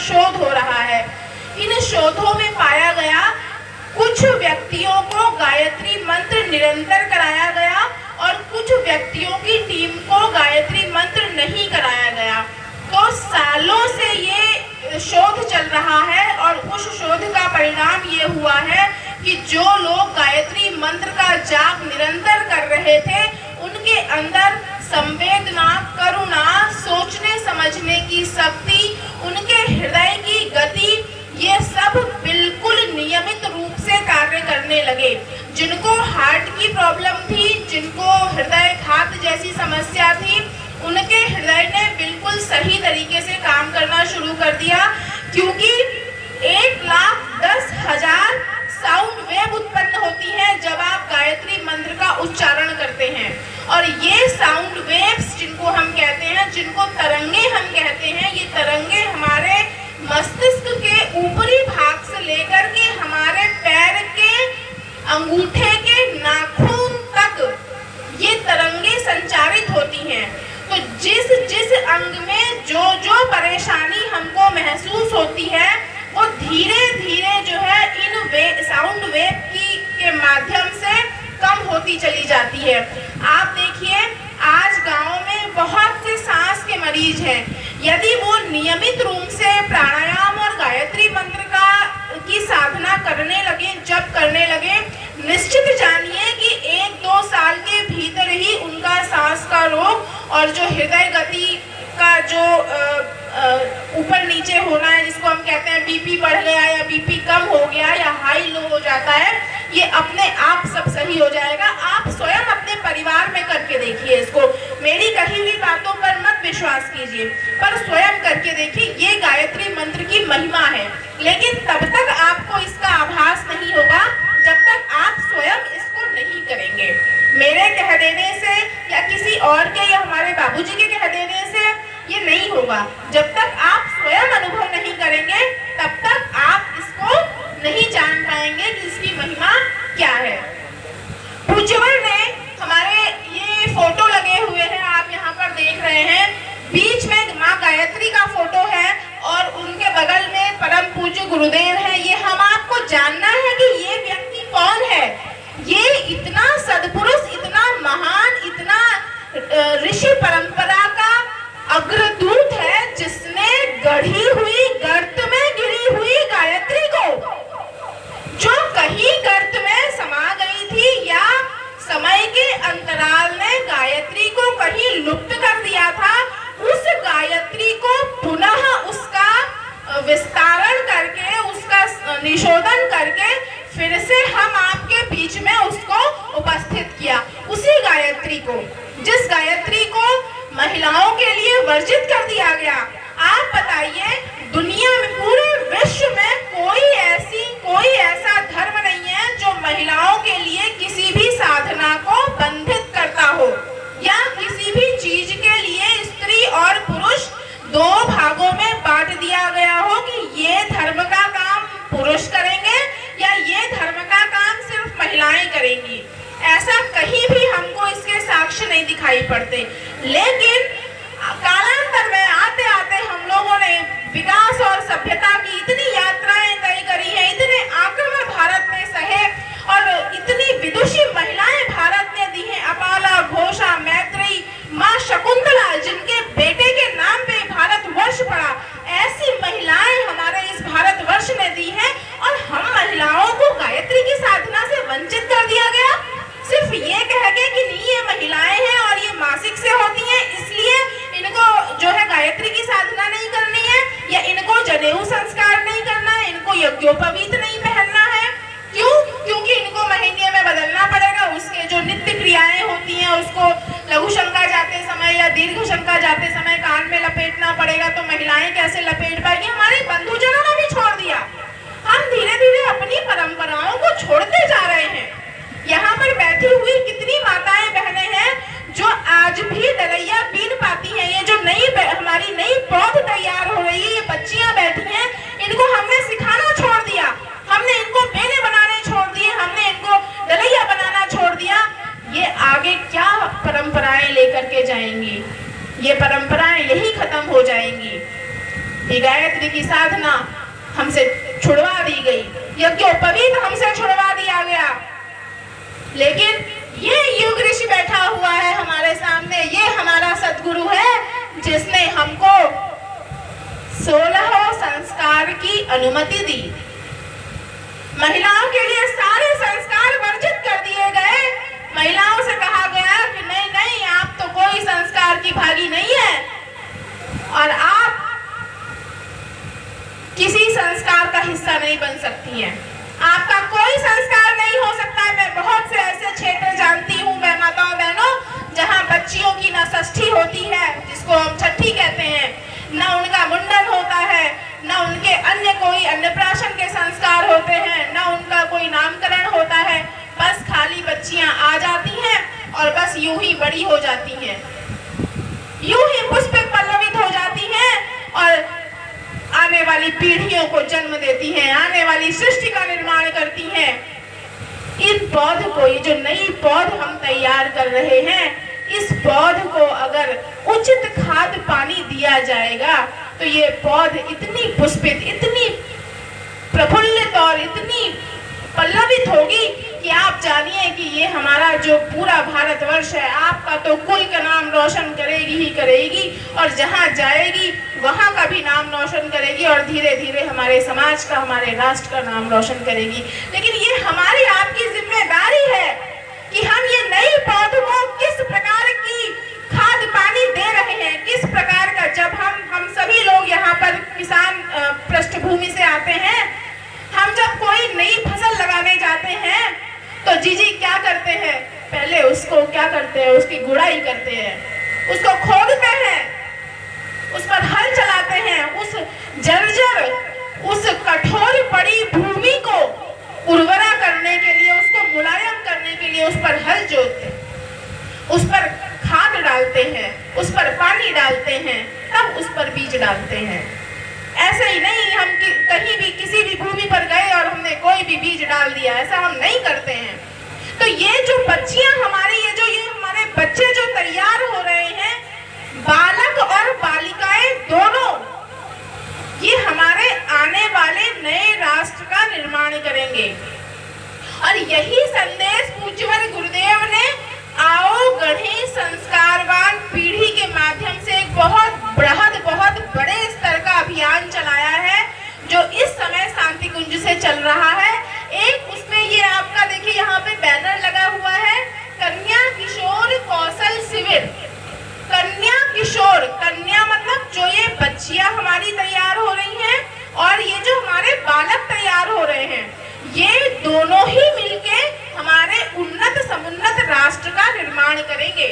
शोध हो रहा है। इन शोधों में पाया गया कुछ व्यक्तियों को गायत्री मंत्र निरंतर कराया गया और कुछ व्यक्तियों की टीम को गायत्री मंत्र नहीं कराया गया। तो सालों से ये शोध चल रहा है और उस शोध का परिणाम ये हुआ है कि जो लोग गायत्री मंत्र का जाप निरंतर कर रहे थे उनके अंदर संवेदना, करुणा, सोचने समझने की शक्ति, उनके हृदय की गति, ये सब बिल्कुल नियमित रूप से कार्य करने लगे। जिनको हार्ट की प्रॉब्लम थी, जिनको हृदय घात जैसी समस्या थी, उनके हृदय ने बिल्कुल सही तरीके से काम करना शुरू कर दिया, क्योंकि 1,10,000 साउंड वेव उत्पन्न होती है जब आप गायत्री मंत्र का उच्चारण करते हैं। और ये साउंड वेव्स जिनको हम कहते हैं, जिनको तरंगे हम कहते हैं, ये तरंगे हमारे मस्तिष्क के ऊपरी भाग से लेकर के हमारे पैर के अंगूठे के नाखून तक ये तरंगे संचारित होती हैं। तो जिस जिस अंग में जो जो परेशानी हमको महसूस होती है वो धीरे धीरे जो है इन साउंड वेव के माध्यम से कम होती चली जाती है। आप देखिए आज गांव में बहुत से सांस के मरीज हैं। यदि वो नियमित रूप से प्राणायाम और गायत्री मंत्र की साधना करने लगे, जब करने लगे, निश्चित जानिए कि 1-2 साल के भीतर ही उनका सांस का रोग और जो हृदय गति का जो ऊपर नीचे होना है, जिसको हम कहते हैं बीपी बढ़ गया या बीपी कम हो गया या हाई लो हो जाता है, ये अपने आप सब सही हो जाएगा। आप स्वयं अपने परिवार में करके देखिए इसको। मेरी कही हुई बातों पर मत विश्वास कीजिए, पर स्वयं करके देखिए। ये गायत्री मंत्र की महिमा है, लेकिन तब तक आपको इसका आभास नहीं होगा जब तक आप स्वयं इसको नहीं करेंगे। मेरे कह देने से या किसी और के या हमारे बाबूजी के कह देने से ये नहीं होगा। जब तक आप स्वयं अनुभव नहीं करेंगे तब तक आप इसको नहीं जान पाएंगे कि इसकी महिमा क्या है। पूज्यवर ने हमारे ये फोटो लगे हुए हैं, आप यहाँ पर देख रहे हैं, बीच में माँ गायत्री का फोटो है और उनके बगल में परम पूज्य गुरुदेव है। ये हम आपको जानना है कि ये व्यक्ति कौन है। ये इतना सद्पुरुष, इतना महान, इतना ऋषि परंपरा का अग्रदूत है जिसने गढ़ी हुई गर्त में गिरी हुई गायत्री को, जो कहीं गर्त में समा गई थी या समय के अंतराल ने गायत्री को कहीं लुप्त कर दिया था, उस गायत्री को पुनः उसका विस्तारण करके, उसका निशोधन करके फिर से हम आपके बीच में उसको उपस्थित किया। उसी गायत्री को, जिस गायत्री को महिलाओं के लिए वर्जित कर दिया गया। आप बताइए, दुनिया में, पूरे विश्व में कोई ऐसा धर्म नहीं है जो महिलाओं के लिए किसी भी साधना को बंधित करता हो, या किसी भी चीज के लिए स्त्री और पुरुष 2 भागों में बांट दिया गया हो कि ये धर्म का काम पुरुष करेंगे या ये धर्म का काम सिर्फ महिलाएं करेंगी। ऐसा कहीं भी हमको इसके साक्ष्य नहीं दिखाई पड़ते। लेकिन कालांतर में आते आते हम लोगों ने विकास और सभ्यता की इतनी यात्राएं तय करी है, इतने आक्रमण भारत ने सहे और इतनी विदुषी महिलाएं भारत ने दी हैं। अपाला, घोषा, मैत्री, माँ शकुंतला, जिनके बेटे के नाम पे भारत वर्ष पड़ा, ऐसी महिलाएं हमारे इस भारत वर्ष ने दी है। और हम महिलाओं को गायत्री की साधना से वंचित कर दिया गया, सिर्फ ये कह के कि नहीं ये महिलाएं हैं और ये मासिक से होती हैं, इसलिए इनको जो है गायत्री की साधना नहीं करनी है, या इनको जनेऊ संस्कार नहीं करना है, इनको यज्ञोपवीत नहीं पहनना है। क्यों? क्योंकि इनको महीने में बदलना पड़ेगा, उसके जो नित्य क्रियाएं होती हैं उसको लघु शंका जाते समय या दीर्घ शंका जाते समय कान में लपेटना पड़ेगा। तो महिलाएं कैसे लपेट पाएंगी? हमारे बंधुजनों ने भी छोड़ दिया। हम धीरे धीरे अपनी परंपराओं को छोड़ते जा रहे हैं। यहाँ पर बैठी हुई कितनी माताएं बहनें हैं जो आज भी दलैया बीन पाती हैं। ये जो हमारी नई पौध तैयार हो रही है, ये बच्चियां बैठी हैं, इनको हमने सिखाना छोड़ दिया, हमने इनको बेने बनाने छोड़ दिए, हमने इनको दलैया बनाना छोड़ दिया। ये आगे क्या परंपराएं लेकर के जाएंगी? ये परंपराएं यही खत्म हो जाएंगी। ये गायत्री की साधना हमसे छुड़वा दी गई, यज्ञोपवीत हमसे छुड़वा दिया गया। लेकिन ये युग ऋषि बैठा हुआ है हमारे सामने, ये हमारा सद्गुरु है जिसने हमको 16 संस्कार की अनुमति दी। महिलाओं के लिए सारे संस्कार वर्जित कर दिए गए। महिलाओं से कहा गया कि नहीं नहीं, आप तो कोई संस्कार की भागी नहीं है और आप किसी संस्कार का हिस्सा नहीं बन सकती हैं, आपका कोई संस्कार नहीं हो सकता है। मैं बहुत से ऐसे क्षेत्र जानती हूँ मैं माताओं बहनों, जहाँ बच्चियों की न षष्ठी होती है, जिसको हम छठी कहते हैं, न उनका मुंडन होता है, न उनके अन्य कोई अन्नप्राशन के संस्कार होते हैं, न उनका कोई नामकरण होता है। बस खाली बच्चियां आ जाती हैं और बस यूं ही बड़ी हो जाती हैं, यूं ही पुष्पित पल्लवित हो जाती हैं और आने वाली पीढ़ियों को जन्म देती हैं, आने वाली सृष्टि का निर्माण करती हैं। इन पौध को, ये जो नई पौध हम तैयार कर रहे हैं, इस पौध को अगर उचित खाद पानी दिया जाएगा तो ये पौध इतनी पुष्पित, इतनी प्रफुल्लित और इतनी पल्लवित होगी कि आप जानिए कि ये हमारा जो पूरा भारतवर्ष है, आपका तो कुल का नाम रोशन करेगी ही करेगी और जहाँ जाएगी वहाँ का भी नाम रोशन करेगी और धीरे धीरे हमारे समाज का, हमारे राष्ट्र का नाम रोशन करेगी। लेकिन ये हमारी आपकी जिम्मेदारी है कि हम ये नई पौध को किस प्रकार की खाद पानी दे रहे हैं, किस प्रकार का। जब हम सभी लोग यहाँ पर किसान पृष्ठभूमि से आते हैं, हम जब कोई नई फसल लगाने जाते हैं तो जीजी क्या करते हैं, पहले उसको क्या करते हैं, उसकी गुड़ाई करते हैं, उसको खोदते हैं, उस पर हल चलाते हैं, उस जर्जर, उस कठोर पड़ी भूमि को उर्वरा करने के लिए, उसको मुलायम करने के लिए उस पर हल जोतते हैं, उस पर खाद डालते हैं, उस पर पानी डालते हैं, तब उस पर बीज डालते हैं। ऐसे ही नहीं हम कहीं भी किसी भी भूमि पर गए और हमने कोई भी बीज डाल दिया, ऐसा हम नहीं करते हैं। तो ये जो बच्चियां हमारी, ये हमारे बच्चे जो तैयार हो रहे हैं, बालक और बालिकाएं दोनों, ये हमारे आने वाले नए राष्ट्र का निर्माण करेंगे। और यही संदेश पूज्यवर गुरुदेव ने आओ गढ़े संस्कारवान पीढ़ी के माध्यम से एक बहुत बृहद, बहुत बड़े स्तर का अभियान चलाया है, जो इस समय शांति कुंज से चल रहा है। एक उसमें ये आपका देखिए यहाँ पे बैनर लगा हुआ है, कन्या किशोर कौशल शिविर। कन्या किशोर, कन्या मतलब जो ये बच्चियां हमारी तैयार हो रही हैं और ये जो हमारे बालक तैयार हो रहे हैं, ये दोनों ही मिलके हमारे उन्नत समुन्नत राष्ट्र का निर्माण करेंगे।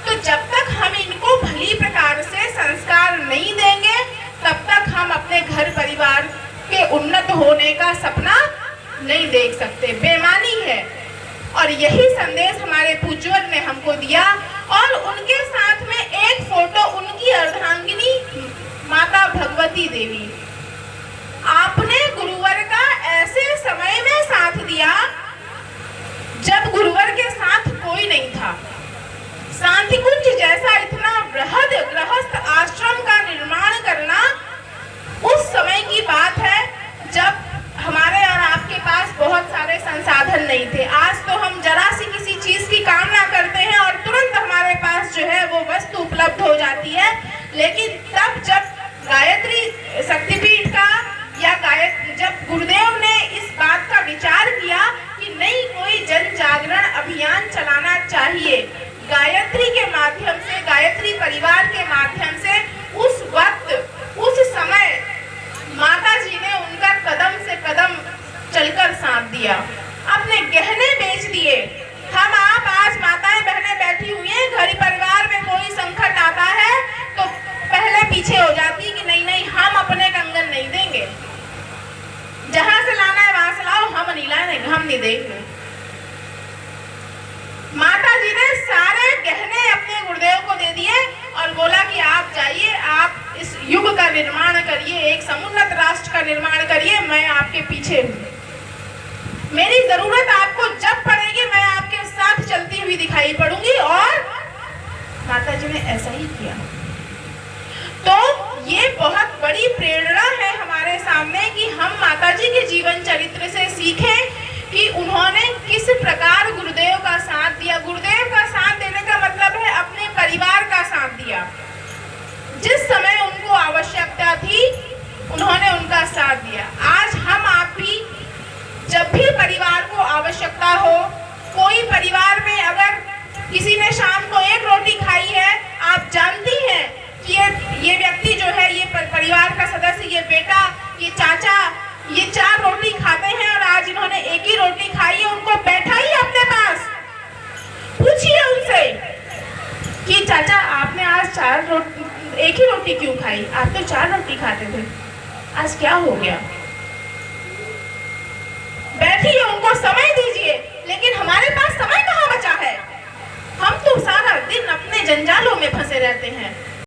तो जब तक हम इनको भली प्रकार से संस्कार नहीं देंगे, तब तक हम अपने घर परिवार के उन्नत होने का सपना नहीं देख सकते, बेमानी है। और यही संदेश हमारे पूज्यवर ने हमको दिया। और उनके साथ में एक फोटो, उनकी अर्धांगिनी माता भगवती देवी, आपने गुरुवर का ऐसे समय में साथ दिया जब गुरुवर के साथ कोई नहीं था। शांति कुंज जैसा इतना बृहद गृहस्थ आश्रम का निर्माण करना उस समय की बात है जब हमारे और आपके पास बहुत सारे संसाधन नहीं थे। आज तो हम जरा सी किसी चीज की कामना करते हैं और तुरंत हमारे पास जो है वो वस्तु उपलब्ध हो जाती है। लेकिन तब जब गायत्री शक्तिपीठ का जब गुरुदेव ने इस बात का विचार किया कि नहीं, कोई जन जागरण अभियान चलाना चाहिए गायत्री के माध्यम से, गायत्री परिवार के माध्यम से, उस वक्त उस समय माता जी ने उनका कदम से कदम चलकर साथ दिया, अपने गहने बेच दिए। हम आप आज माताएं बहनें बैठी हुई हैं, घर परिवार में कोई संकट आता है तो पहले पीछे हो जाती कि नहीं नहीं, हम अपने कंगन नहीं देंगे, जहां से लाना है वहां से लाओ, हम नहीं लाएंगे, हम नहीं देंगे। माता जी ने सारे गहने अपने गुरुदेव को दे दिए और बोला कि आप जाइए, आप इस युग का निर्माण करिए, एक समुन्नत राष्ट्र का निर्माण करिए, मैं आपके पीछे हूँ। मेरी जरूरत आपको जब पड़ेगी मैं आपके साथ चलती हुई दिखाई पड़ूंगी। और माता जी ने ऐसा ही किया। तो ये बहुत बड़ी प्रेरणा है हमारे सामने कि हम माताजी के जीवन चरित्र से सीखें कि उन्होंने किस प्रकार गुरुदेव का साथ दिया। गुरुदेव का साथ देने का मतलब है अपने परिवार का साथ दिया। जिस समय उनको आवश्यकता थी उन्होंने उनका साथ दिया। आज हम आप भी जब भी परिवार को आवश्यकता हो, कोई परिवार में अगर किसी ने शाम को एक रोटी खाई है, आप जानती हैं कि ये व्यक्ति जो है, ये परिवार का सदस्य, ये बेटा, ये चाचा, ये 4 रोटी खाते हैं और आज इन्होंने एक ही रोटी खाई है, उनको बैठाइए अपने पास, पूछिए उनसे कि चाचा आपने आज एक ही रोटी क्यों खाई? आप तो 4 रोटी खाते थे, आज क्या हो गया? बैठिए, उनको समय दीजिए। लेकिन हमारे पास समय कहाँ बचा है? हम तो सारा दिन अपने जंजालों में फंसे रहते हैं।